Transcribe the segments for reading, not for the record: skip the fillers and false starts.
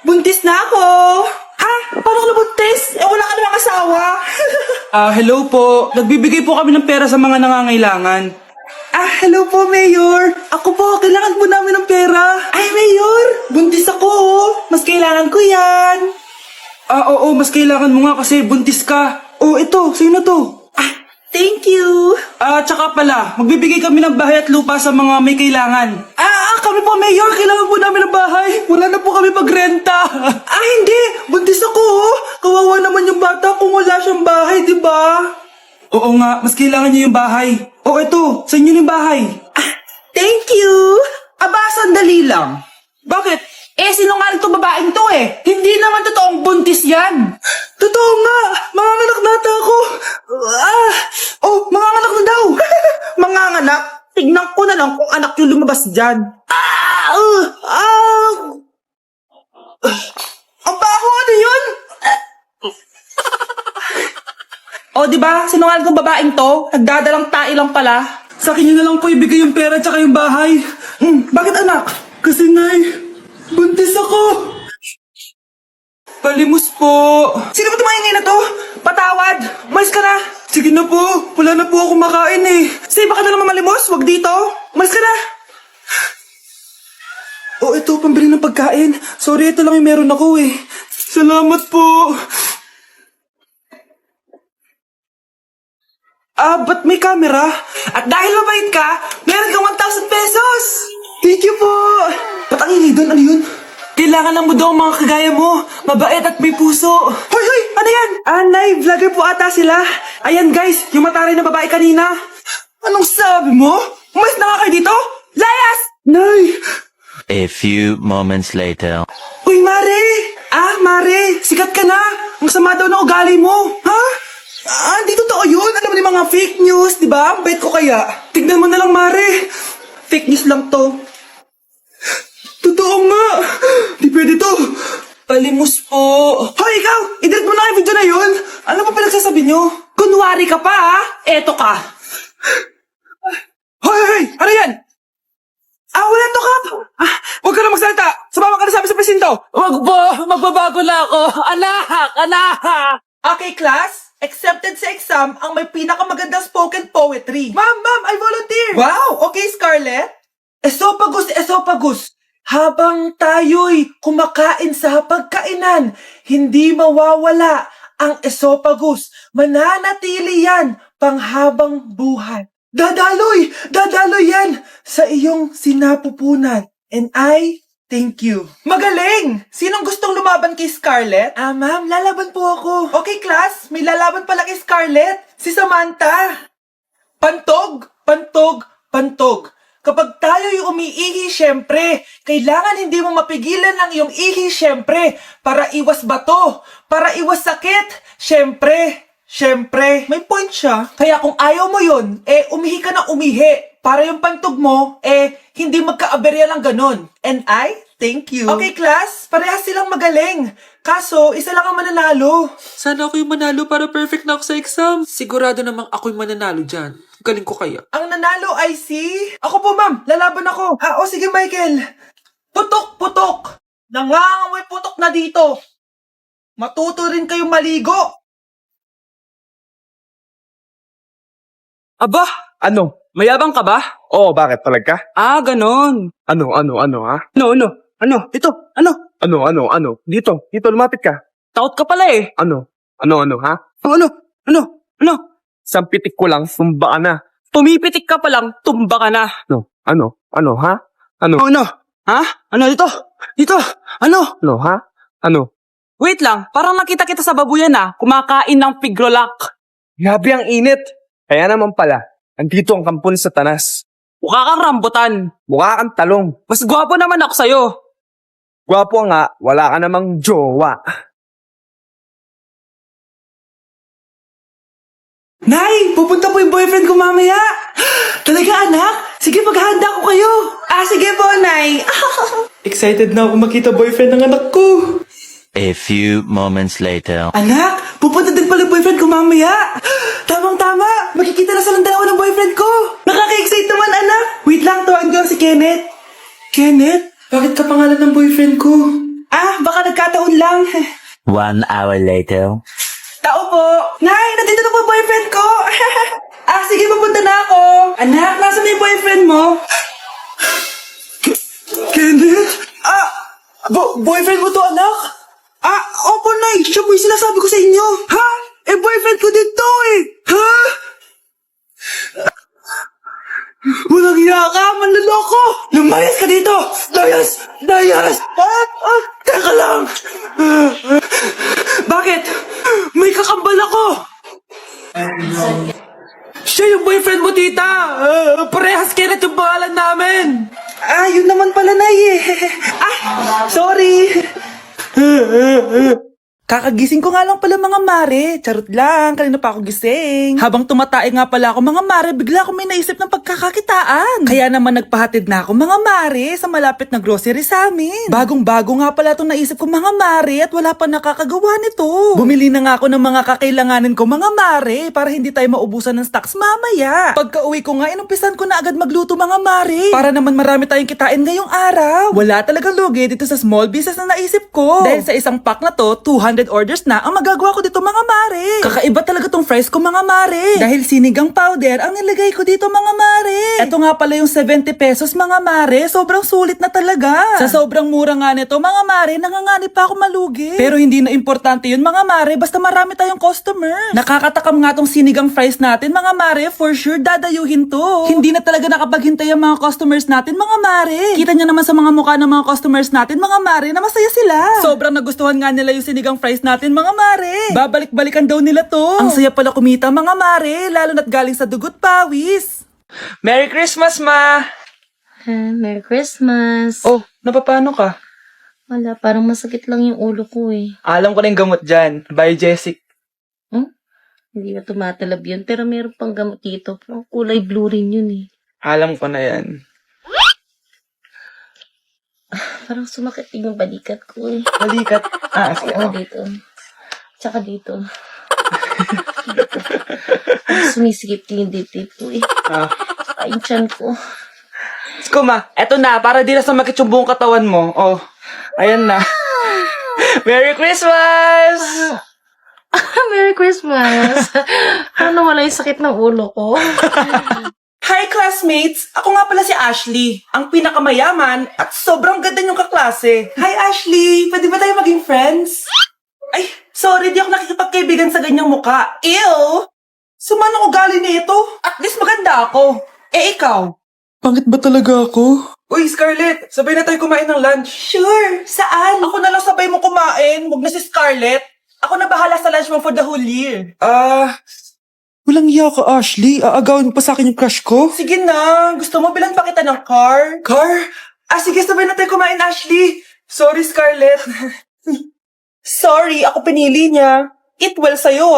Buntis na ako! Ha? Paano ka nabuntis? Wala ka namang asawa. Hello po. Nagbibigay po kami ng pera sa mga nangangailangan. Hello po, Mayor. Ako po, kailangan po namin ng pera. Ay, Mayor, buntis ako. Mas kailangan ko yan. Oo, mas kailangan mo nga kasi buntis ka. Ito, sa'yo na to. Thank you. Tsaka pala, magbibigay kami ng bahay at lupa sa mga may kailangan. Kami po, Mayor. Kailangan po namin ng bahay. Wala na po kami magrenta. Hindi. Buntis ako. Kawawa naman yung bata kung wala siyang bahay, di ba? Oo nga, mas kailangan niyo yung bahay. Ito, sa inyo yung bahay. Thank you. Sandali lang. Bakit? Sinungaling tong babaeng to eh. Hindi naman totoong buntis yan. Totoo nga. Manganganak na ata ako. Manganganak na daw. Manganganak? Tignan ko na lang kung anak yung lumabas dyan. Ang baho, ano yun? Diba? Sinungaling tong babaeng to. Nagdadalang tae lang pala. Sa akin nyo na lang po ibigay yung pera tsaka yung bahay. Bakit anak? Kasi nay, buntis ako. Palimos po. Sino ba tumaingay na to? Patawad! Umalis ka na! Sige na po, wala na po ako makain eh. Sige, baka na naman malimos. Huwag dito. Umalis ka na! Ito, pambili ng pagkain. Sorry, ito lang yung meron ako eh. Salamat po. Ba't may camera? At dahil mabait ka, meron kang 1,000 pesos! Thank you po. Ba't ang ingay doon? Ano yun? Kailangan lang mo daw ang mga kagaya mo. Mabait at may puso. Hoy! Ano yan? Nay, vlogger po ata sila. Ayan guys, yung mataray na babae kanina. Anong sabi mo? Umalis na nga kayo dito? Layas! Nay! A few moments later. Uy, Mare! Mare, sikat ka na. Ang sama daw ng ugali mo. Ha? Hindi totoo yun. Alam mo yung mga fake news, di ba? Ang bait ko kaya. Tignan mo na lang, Mare. Fake news lang to. Totoo nga. Di pwede to. Palimos po. Hoy, ikaw! I-delete mo na yung video na yun. Ano pa pinagsasabi nyo? Kunwari ka pa, ha? Eto ka. Hoy! Ano yan? Wala to, Kap. Huwag ka na magsalita. Sumama ka na sabi sa presinto. Wag po. Magbabago na ako. Anak! Okay, class. Accepted sa exam ang may pinakamagandang spoken poetry. Ma'am, I volunteer. Wow! Okay, Scarlett. Esophagus. Habang tayo'y kumakain sa hapagkainan, hindi mawawala ang esophagus. Mananatili yan panghabang buhay. Dadaloy yan sa iyong sinapupunan. And I thank you. Magaling! Sinong gustong lumaban kay Scarlett? Ma'am, lalaban po ako. Okay, class. May lalaban pala kay Scarlett. Si Samantha. Pantog. Kapag tayo'y umiihi, syempre, kailangan hindi mo mapigilan ang iyong ihi, syempre, para iwas bato, para iwas sakit, syempre, may point siya. Kaya kung ayaw mo yun, umihi ka na umihi, para yung pantog mo, hindi magka-aberya lang ganon. And I thank you. Okay, class, parehas silang magaling. Kaso, isa lang ang mananalo. Sana ako yung manalo para perfect na ako sa exam. Sigurado namang ako yung mananalo dyan. Galing ko kaya. Ang nanalo ay si... Ako po, ma'am. Lalaban ako. Sige, Michael. Putok. Nangangamoy putok na dito. Matuto rin kayong maligo. Aba, ano? Mayabang ka ba? Oo, bakit? Talaga? Ganon. Ano, ha? Ano? Ito, ano? Ano? Dito, lumapit ka. Takot ka pala eh. Ano, ha? Ano? Isang pitik ko lang, sumba ka na. Pumipitik ka pa lang, tumba ka na. Ano, ha? Ano, Ha? Ano dito? Ano? ha? Ano? Wait lang, parang nakita kita sa babuyan kumakain ng pigrolak. Grabe ang init. Kaya naman pala, andito ang kampon sa tanas. Mukha kang rambutan. Mukha kang talong. Mas gwapo naman ako sa'yo. Gwapo nga, wala ka namang jowa. Nay, pupunta po yung boyfriend ko mamaya. Talaga, anak? Sige, maghahanda ko kayo. Sige po, Nay. Excited na ako makita boyfriend ng anak ko. A few moments later. Anak, pupunta din pala yung boyfriend ko mamaya. Tamang-tama, makikita na silang dalawa ng boyfriend ko. Nakaka-excite naman, anak. Wait lang, tawagin ko si Kenneth. Kenneth? Bakit ka pangalan ng boyfriend ko? Baka nagkataon lang. 1 hour later. Tao po. Nay, nandito na po boyfriend ko. Sige, pupunta na ako. Anak, nasa na yung boyfriend mo? Kenneth? Boyfriend mo to, anak? Opo, Nay. Siya po yung sinasabi ko sa inyo. Ha? Boyfriend ko din to eh. Ha? Walang iya ka, manloloko! Lumayas ka dito! Layas! Teka lang! Bakit? May kakambal ako! Siya yung boyfriend mo, tita! Parehas Kenneth yung pangalan namin! Yun naman pala, Nay eh. Sorry! Kakagising ko nga lang pala mga mare. Charot lang, kanina pa ako gising. Habang tumatae nga pala ako mga mare, bigla ako may naisip ng pagkakakitaan. Kaya naman nagpahatid na ako mga mare sa malapit na grocery sa amin. Bagong-bago nga pala itong naisip ko mga mare at wala pa nakakagawa nito. Bumili na nga ako ng mga kakailanganin ko mga mare para hindi tayo maubusan ng stocks mamaya. Pagka uwi ko nga, inumpisan ko na agad magluto mga mare. Para naman marami tayong kitain ngayong araw. Wala talagang lugi dito sa small business na naisip ko. Dahil sa isang pack na to, 200 orders na ang magagawa ko dito mga mare. Kakaiba talaga tong fries ko mga mare. Dahil sinigang powder ang nilagay ko dito mga mare. Ito nga pala yung 70 pesos mga mare. Sobrang sulit na talaga. Sa sobrang mura nga nito mga mare, nanganganib pa ako malugi. Pero hindi na importante yun mga mare, basta marami tayong customer. Nakakatakam nga tong sinigang fries natin mga mare, for sure dadayuhin to. Hindi na talaga nakapaghintay ang mga customers natin mga mare. Kita niya naman sa mga mukha ng mga customers natin mga mare na masaya sila. Sobrang nagustuhan nga nila yung sinigang fries natin mga mare. Babalik-balikan daw nila to. Ang saya pala kumita mga mare, lalo na't galing sa dugot pawis. Merry Christmas, Ma! Merry Christmas. Oh, napapano ka? Wala, parang masakit lang yung ulo ko eh. Alam ko na yung gamot dyan. By Jessic. Hindi na tumatalab yun, pero meron pang gamot dito. Ang kulay blue rin yun eh. Alam ko na yan. Parang sumakit din yung balikat ko eh. Balikat. Sige. Oo, dito. Tsaka dito. Parang sumisikip din yung dibdib ko eh. Tsaka yung tiyan ko. Kuma, eto na, para di na sumakit yung buong katawan mo. Oh, ayan na. Merry Christmas! Merry Christmas! Parang nawala yung sakit ng ulo ko. Hi classmates! Ako nga pala si Ashley, ang pinakamayaman at sobrang ganda niyong kaklase. Hi Ashley! Pwede ba tayo maging friends? Ay, sorry, di ako nakikipagkaibigan sa ganyang muka. Ew! Sumanang ugali nito. At least maganda ako. Ikaw? Pangit ba talaga ako? Uy, Scarlett! Sabay na tayo kumain ng lunch. Sure! Saan? Ako na lang sabay mo kumain. Huwag na si Scarlett. Ako na bahala sa lunch mo for the whole year. Walang iya ka, Ashley. Aagawin mo pa sa akin yung crush ko? Sige na. Gusto mo bilan pa kita ng car? Car? Sige, sabay na tayo kumain, Ashley. Sorry, Scarlett. Sorry, ako pinili niya. Eat well sa'yo,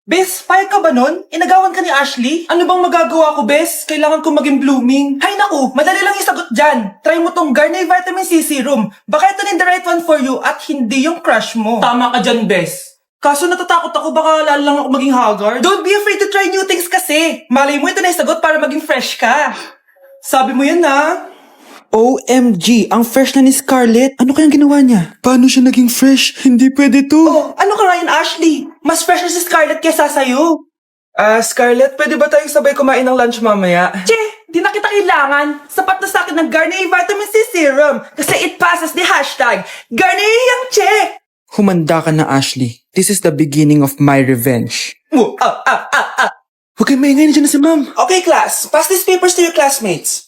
Bes, payag ka ba nun? Inagawan ka ni Ashley? Ano bang magagawa ko, Bes? Kailangan ko maging blooming. Hay naku, madali lang yung sagot dyan. Try mo tong Garnier Vitamin C Serum. Baka ito na the right one for you at hindi yung crush mo. Tama ka dyan, Bes. Kaso natatakot ako, baka lalo lang ako maging haggard. Don't be afraid to try new things kasi. Malay mo ito na yung sagot para maging fresh ka. Sabi mo yan, OMG, ang fresh na ni Scarlett. Ano kayang ginawa niya? Paano siya naging fresh? Hindi pwede to. Oh, ano ka ngayon, Ashley? Mas fresh na si Scarlett kesa sa'yo. Scarlett, pwede ba tayong sabay kumain ng lunch mamaya? Che, di na kita kailangan. Sapat na sa akin ng Garnier Vitamin C Serum. Kasi it passes the hashtag Garnier yang che. Humanda ka na, Ashley. This is the beginning of my revenge. Huwag kayong maingay, nandiyan na si Ma'am. Okay, class. Pass these papers to your classmates.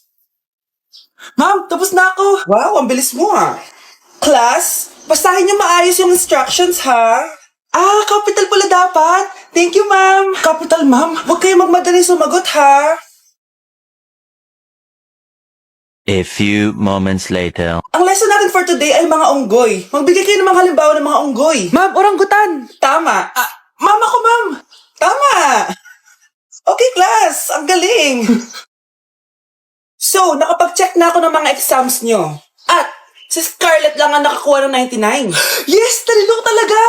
Ma'am, tapos na ako. Wow, ang bilis mo Class, basahin niyo maayos yung instructions capital pala dapat. Thank you, ma'am. Capital, ma'am. Huwag kayo magmadali sumagot, A few moments later. Ang lesson natin for today ay mga unggoy. Magbigay kayo ng mga halimbawa ng mga unggoy. Ma'am, oranggutan. Tama. Ma'am ako, ma'am. Tama. Okay, class. Ang galing. So, nakapag-check na ako ng mga exams nyo. At, si Scarlett lang ang nakakuha ng 99. Yes! Talino talaga!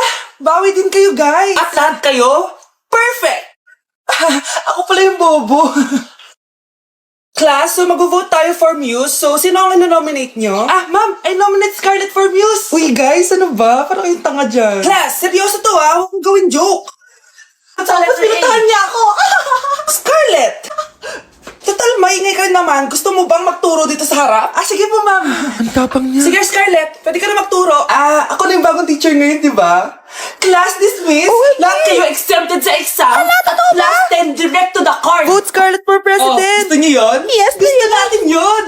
Bawi din kayo, guys. At lahat kayo? Perfect! Ako pala yung bobo. Class, so mag-vote tayo for Muse. So, sino ang ino-nominate nyo? Ah, ma'am, I nominate Scarlett for Muse. Uy, guys, ano ba? Parang kayong tanga dyan. Class, seryoso to ah. Huwag kong gawin joke. Tapos pinuntahan niya ako. Scarlett! Total, maingay ka rin naman. Gusto mo bang magturo dito sa harap? Ah, sige po, ma'am. Ang tapang niya. Sige, Scarlett, pwede ka na magturo. Ah, ako na yung bagong teacher ngayon, di ba? Class dismissed. Lahat kayo exempted sa exam. Last 10 direct to the court. Vote Scarlett for president! Gusto niyo yun? Yes, Gusto natin yun.